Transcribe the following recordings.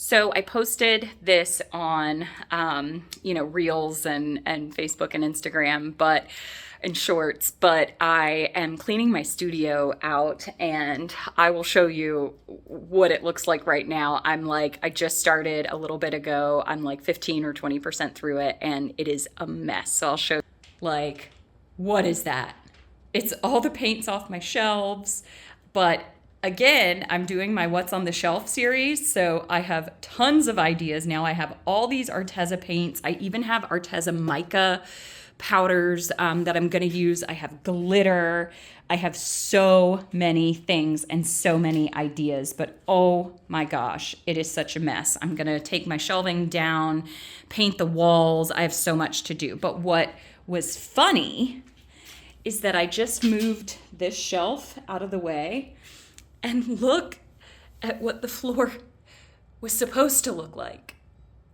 So I posted this on, Reels and Facebook and Instagram, and Shorts, but I am cleaning my studio out and I will show you what it looks like right now. I just started a little bit ago. I'm like 15 or 20% through it and it is a mess. So I'll show you, like, what is that? It's all the paints off my shelves, but again, I'm doing my What's on the Shelf series, so I have tons of ideas now. I have all these Arteza paints. I even have Arteza mica powders that I'm going to use. I have glitter. I have so many things and so many ideas, but oh my gosh, it is such a mess. I'm going to take my shelving down, paint the walls. I have so much to do. But what was funny is that I just moved this shelf out of the way and look at what the floor was supposed to look like.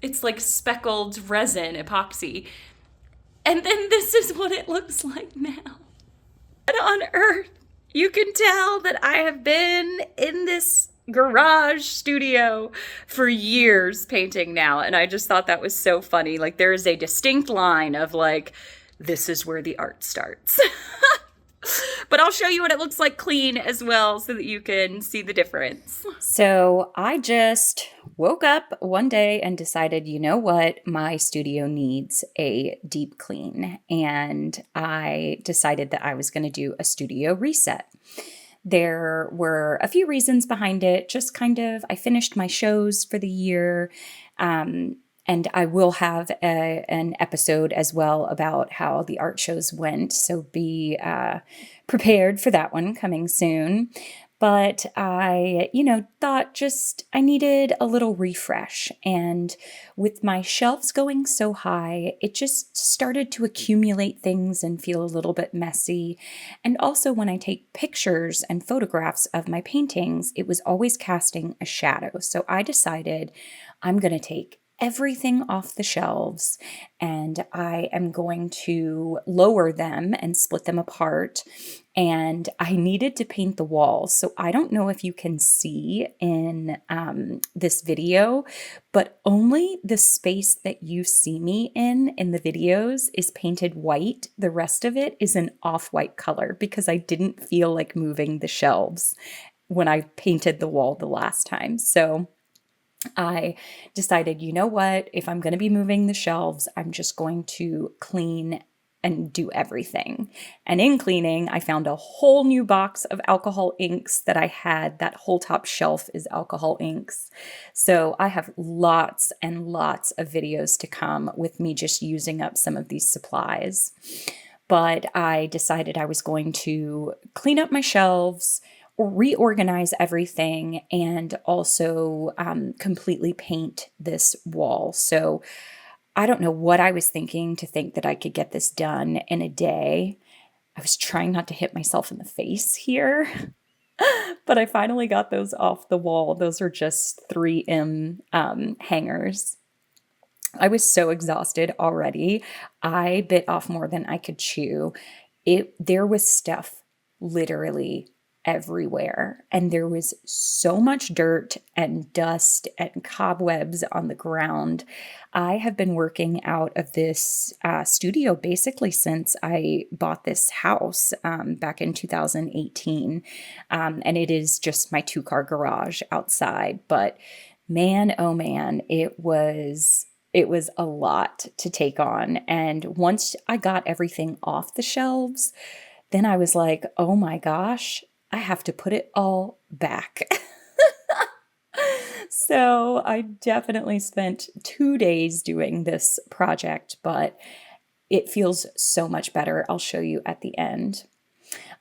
It's like speckled resin epoxy. And then this is what it looks like now. What on earth? You can tell that I have been in this garage studio for years painting now. And I just thought that was so funny. Like, there is a distinct line of like, this is where the art starts. But I'll show you what it looks like clean as well so that you can see the difference. So I just woke up one day and decided, you know what, my studio needs a deep clean. And I decided that I was going to do a studio reset. There were a few reasons behind it. Just kind of, I finished my shows for the year. And I will have an episode as well about how the art shows went. So be prepared for that one coming soon. But I, thought just I needed a little refresh. And with my shelves going so high, it just started to accumulate things and feel a little bit messy. And also when I take pictures and photographs of my paintings, it was always casting a shadow. So I decided I'm going to take everything off the shelves and I am going to lower them and split them apart. And I needed to paint the walls. So I don't know if you can see in this video, but only the space that you see me in the videos is painted white. The rest of it is an off-white color because I didn't feel like moving the shelves when I painted the wall the last time. So I decided, you know what, if I'm going to be moving the shelves, I'm just going to clean and do everything. And in cleaning, I found a whole new box of alcohol inks that I had. That whole top shelf is alcohol inks. So I have lots and lots of videos to come with me just using up some of these supplies. But I decided I was going to clean up my shelves, reorganize everything, and also completely paint this wall. So I don't know what I was thinking to think that I could get this done in a day. I was trying not to hit myself in the face here, but I finally got those off the wall. Those are just 3M hangers. I was so exhausted already. I bit off more than I could chew. There was stuff literally everywhere. And there was so much dirt and dust and cobwebs on the ground. I have been working out of this studio basically since I bought this house back in 2018. And it is just my 2-car garage outside. But man, oh man, it was a lot to take on. And once I got everything off the shelves, then I was like, oh my gosh, I have to put it all back. So I definitely spent 2 days doing this project, but it feels so much better. I'll show you at the end.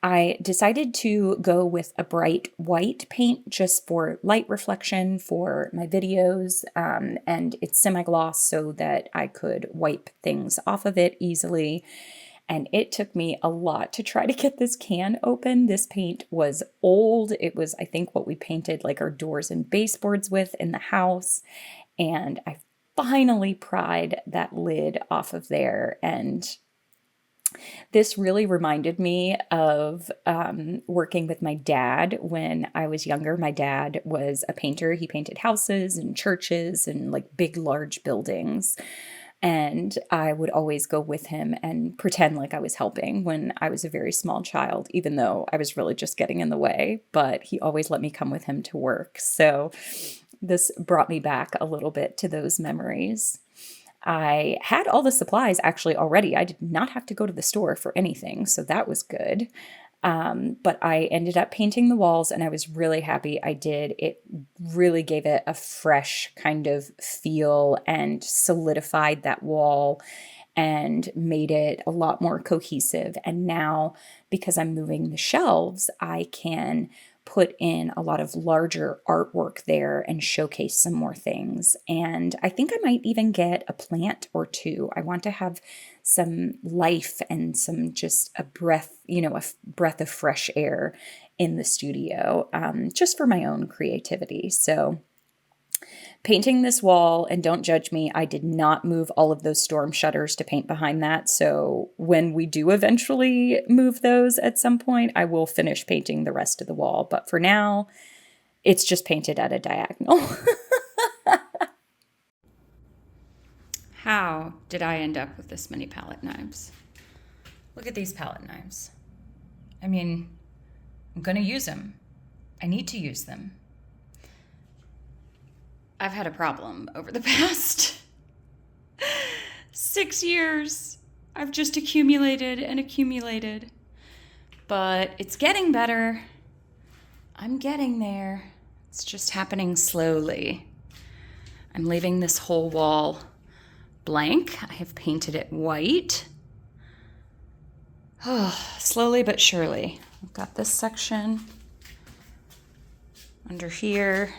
I decided to go with a bright white paint just for light reflection for my videos, and it's semi-gloss so that I could wipe things off of it easily. And it took me a lot to try to get this can open. This paint was old. It was, I think, what we painted like our doors and baseboards with in the house. And I finally pried that lid off of there. And This really reminded me of working with my dad when I was younger. My dad was a painter. He painted houses and churches and like big, large buildings. And I would always go with him and pretend like I was helping when I was a very small child, even though I was really just getting in the way. But he always let me come with him to work. So this brought me back a little bit to those memories. I had all the supplies actually already. I did not have to go to the store for anything, so that was good. But I ended up painting the walls and I was really happy I did. It really gave it a fresh kind of feel and solidified that wall and made it a lot more cohesive. And now, because I'm moving the shelves, I can put in a lot of larger artwork there and showcase some more things. And I think I might even get a plant or two. I want to have some life and some just a breath, a breath of fresh air in the studio, just for my own creativity. So painting this wall, and don't judge me, I did not move all of those storm shutters to paint behind that. So when we do eventually move those at some point, I will finish painting the rest of the wall. But for now, it's just painted at a diagonal. How did I end up with this many palette knives? Look at these palette knives. I mean, I'm going to use them. I need to use them. I've had a problem over the past 6 years. I've just accumulated and accumulated. But it's getting better. I'm getting there. It's just happening slowly. I'm leaving this whole wall blank. I have painted it white. Oh, slowly but surely. I've got this section under here.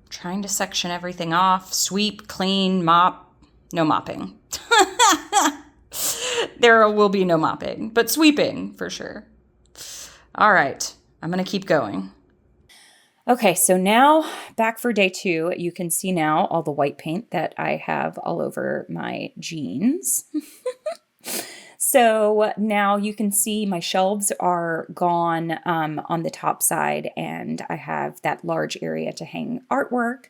Trying to section everything off, sweep, clean, mop. No mopping. There will be no mopping, but sweeping for sure. All right, I'm going to keep going. Okay, so now back for day 2. You can see now all the white paint that I have all over my jeans. So now you can see my shelves are gone on the top side, and I have that large area to hang artwork.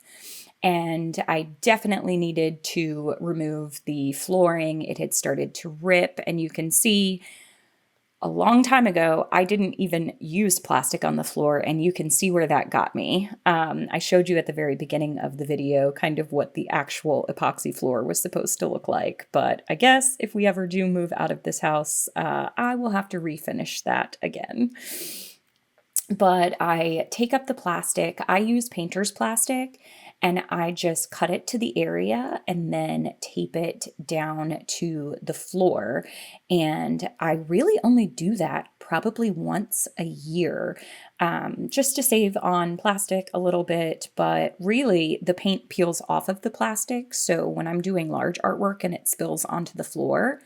And I definitely needed to remove the flooring. It had started to rip, and you can see a long time ago, I didn't even use plastic on the floor, and you can see where that got me. I showed you at the very beginning of the video kind of what the actual epoxy floor was supposed to look like, but I guess if we ever do move out of this house, I will have to refinish that again. But I take up the plastic. I use painter's plastic, and I just cut it to the area and then tape it down to the floor. And I really only do that probably once a year, just to save on plastic a little bit. But really, the paint peels off of the plastic. So when I'm doing large artwork and it spills onto the floor,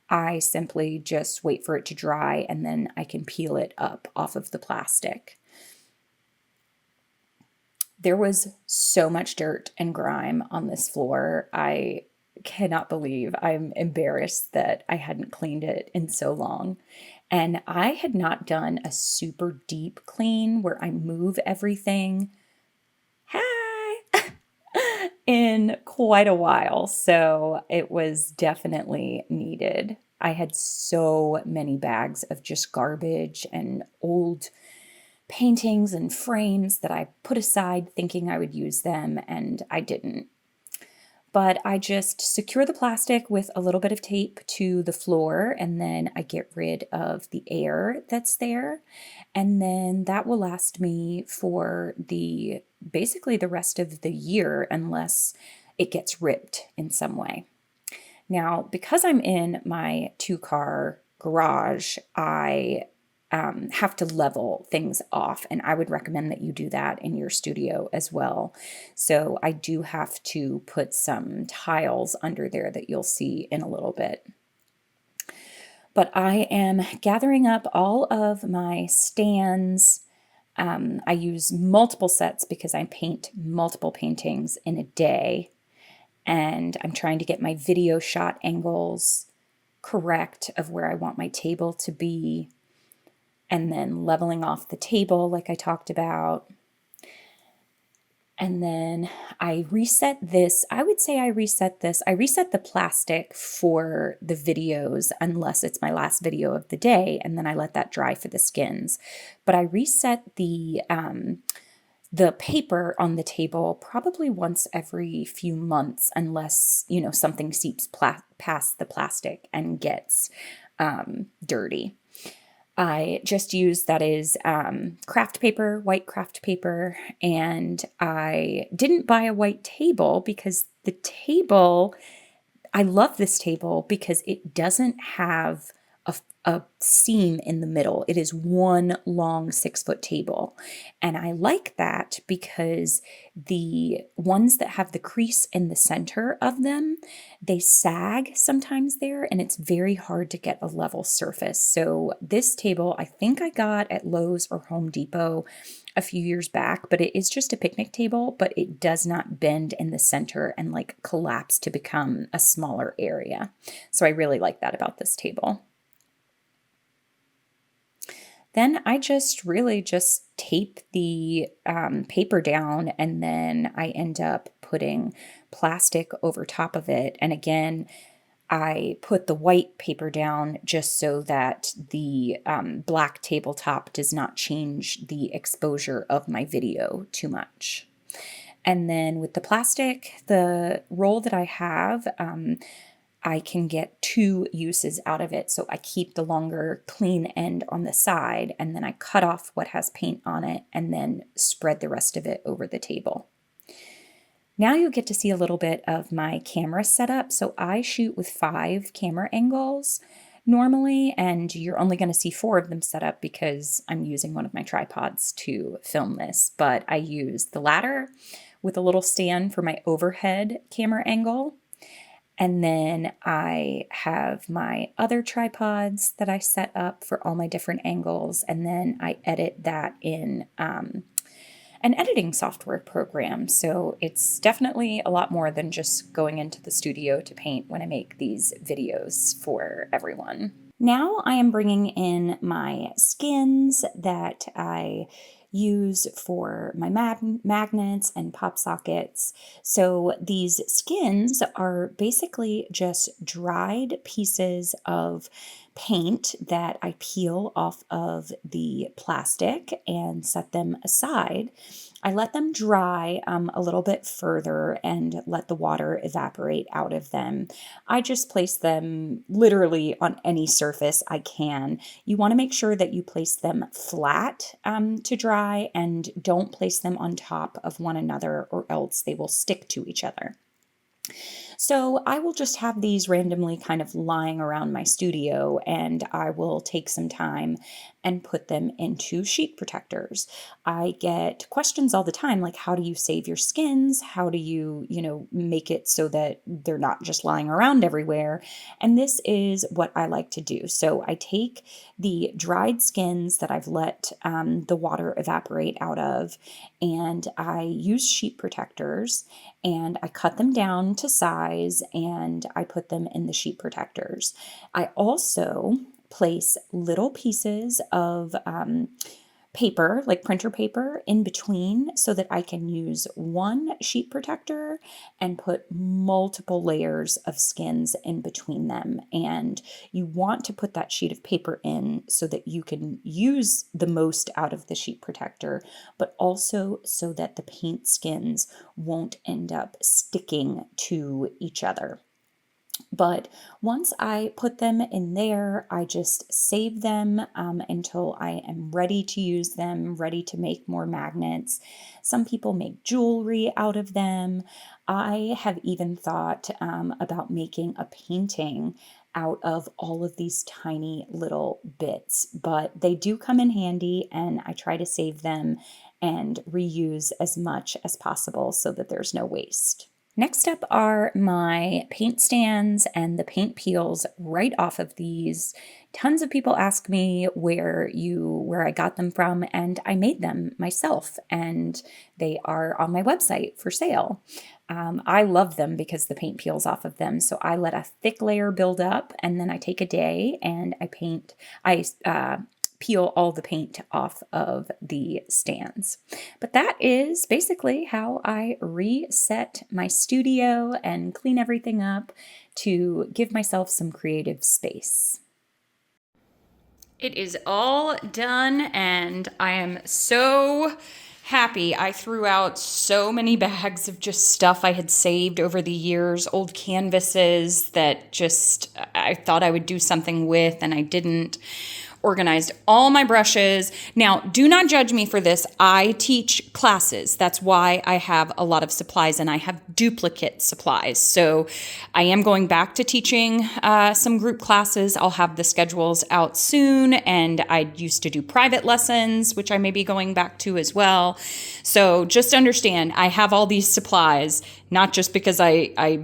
I simply just wait for it to dry and then I can peel it up off of the plastic. There was so much dirt and grime on this floor. I cannot believe, I'm embarrassed that I hadn't cleaned it in so long. And I had not done a super deep clean where I move everything. Hi! In quite a while. So it was definitely needed. I had so many bags of just garbage and old paintings and frames that I put aside thinking I would use them, and I didn't. But I just secure the plastic with a little bit of tape to the floor, and then I get rid of the air that's there. And then that will last me for basically the rest of the year unless it gets ripped in some way. Now, because I'm in my 2-car garage, I have to level things off, and I would recommend that you do that in your studio as well. So I do have to put some tiles under there that you'll see in a little bit. But I am gathering up all of my stands. I use multiple sets because I paint multiple paintings in a day, and I'm trying to get my video shot angles correct of where I want my table to be, and then leveling off the table like I talked about. And then I reset this. I would say I reset this. I reset the plastic for the videos unless it's my last video of the day, and then I let that dry for the skins. But I reset the paper on the table probably once every few months, unless, something seeps past the plastic and gets dirty. I just used, that is craft paper, white craft paper, and I didn't buy a white table because the table, I love this table because it doesn't have a seam in the middle. It is one long 6-foot table. And I like that because the ones that have the crease in the center of them, they sag sometimes there, and it's very hard to get a level surface. So this table, I think I got at Lowe's or Home Depot a few years back, but it is just a picnic table, but it does not bend in the center and like collapse to become a smaller area. So I really like that about this table. Then I just really just tape the paper down, and then I end up putting plastic over top of it. And again, I put the white paper down just so that the black tabletop does not change the exposure of my video too much. And then with the plastic, the roll that I have, I can get 2 uses out of it. So I keep the longer clean end on the side, and then I cut off what has paint on it and then spread the rest of it over the table. Now you'll get to see a little bit of my camera setup. So I shoot with 5 camera angles normally, and you're only going to see 4 of them set up because I'm using one of my tripods to film this. But I use the ladder with a little stand for my overhead camera angle. And then I have my other tripods that I set up for all my different angles. And then I edit that in an editing software program. So it's definitely a lot more than just going into the studio to paint when I make these videos for everyone. Now I am bringing in my skins that I use for my magnets and pop sockets. So these skins are basically just dried pieces of paint that I peel off of the plastic and set them aside. I let them dry a little bit further and let the water evaporate out of them. I just place them literally on any surface I can. You want to make sure that you place them flat to dry, and don't place them on top of one another, or else they will stick to each other. So I will just have these randomly kind of lying around my studio, and I will take some time and put them into sheet protectors. I get questions all the time, like, how do you save your skins? How do you, make it so that they're not just lying around everywhere? And this is what I like to do. So I take the dried skins that I've let the water evaporate out of, and I use sheet protectors, and I cut them down to size, and I put them in the sheet protectors. I also place little pieces of paper, like printer paper, in between so that I can use one sheet protector and put multiple layers of skins in between them. And you want to put that sheet of paper in so that you can use the most out of the sheet protector, but also so that the paint skins won't end up sticking to each other. But once I put them in there, I just save them until I am ready to use them, ready to make more magnets. Some people make jewelry out of them. I have even thought about making a painting out of all of these tiny little bits, but they do come in handy, and I try to save them and reuse as much as possible so that there's no waste. Next up are my paint stands and the paint peels right off of these. tons of people ask me where I got them from, and I made them myself, and they are on my website for sale. I love them because the paint peels off of them. So I let a thick layer build up, and then I take a day and I peel all the paint off of the stands. But that is basically how I reset my studio and clean everything up to give myself some creative space. It is all done, and I am so happy. I threw out so many bags of just stuff I had saved over the years, old canvases that just I thought I would do something with, and I didn't. Organized all my brushes. Now, do not judge me for this. I teach classes. That's why I have a lot of supplies, and I have duplicate supplies. So I am going back to teaching some group classes. I'll have the schedules out soon, and I used to do private lessons, which I may be going back to as well. So just understand, I have all these supplies, not just because I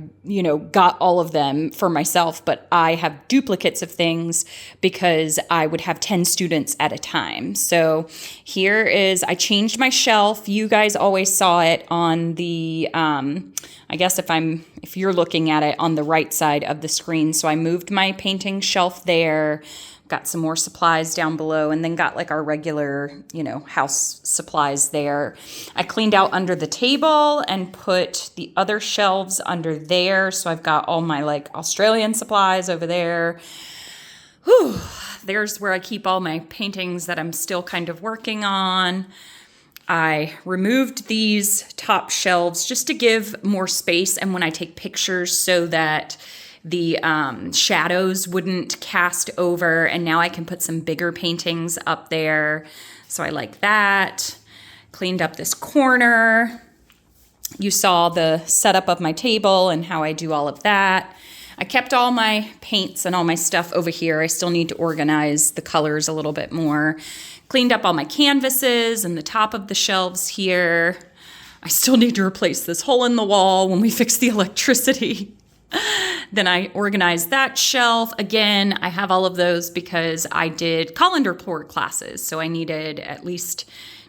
got all of them for myself, but I have duplicates of things because I would have 10 students at a time. So here is, I changed my shelf. You guys always saw it on the, I guess if you're looking at it on the right side of the screen. So I moved my painting shelf there, got some more supplies down below, and then got like our regular, house supplies there. I cleaned out under the table and put the other shelves under there. So I've got all my like Australian supplies over there. Whew. There's where I keep all my paintings that I'm still kind of working on. I removed these top shelves just to give more space, and when I take pictures so that the shadows wouldn't cast over, and now I can put some bigger paintings up there. So I like that. Cleaned up this corner. You saw the setup of my table and how I do all of that. I kept all my paints and all my stuff over here. I still need to organize the colors a little bit more. Cleaned up all my canvases and the top of the shelves here. I still need to replace this hole in the wall when we fix the electricity. Then I organized that shelf. Again, I have all of those because I did colander pour classes, so I needed at least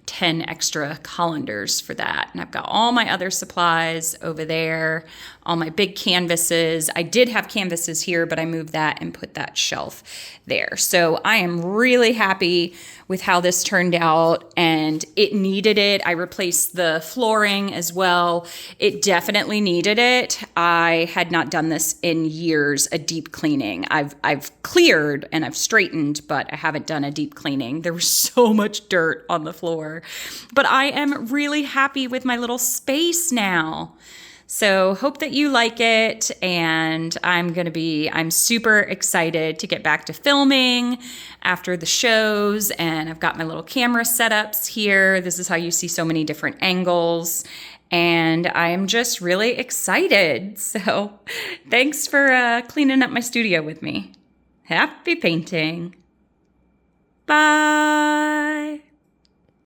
10 extra colanders for that. And I've got all my other supplies over there, all my big canvases. I did have canvases here, but I moved that and put that shelf there. So I am really happy with how this turned out, and it needed it. I replaced the flooring as well. It definitely needed it. I had not done this in years, a deep cleaning. I've cleared and I've straightened, but I haven't done a deep cleaning. There was so much dirt on the floor, but I am really happy with my little space now. So hope that you like it, and I'm super excited to get back to filming after the shows, and I've got my little camera setups here. This is how you see so many different angles, and I am just really excited. So thanks for cleaning up my studio with me. Happy painting. Bye.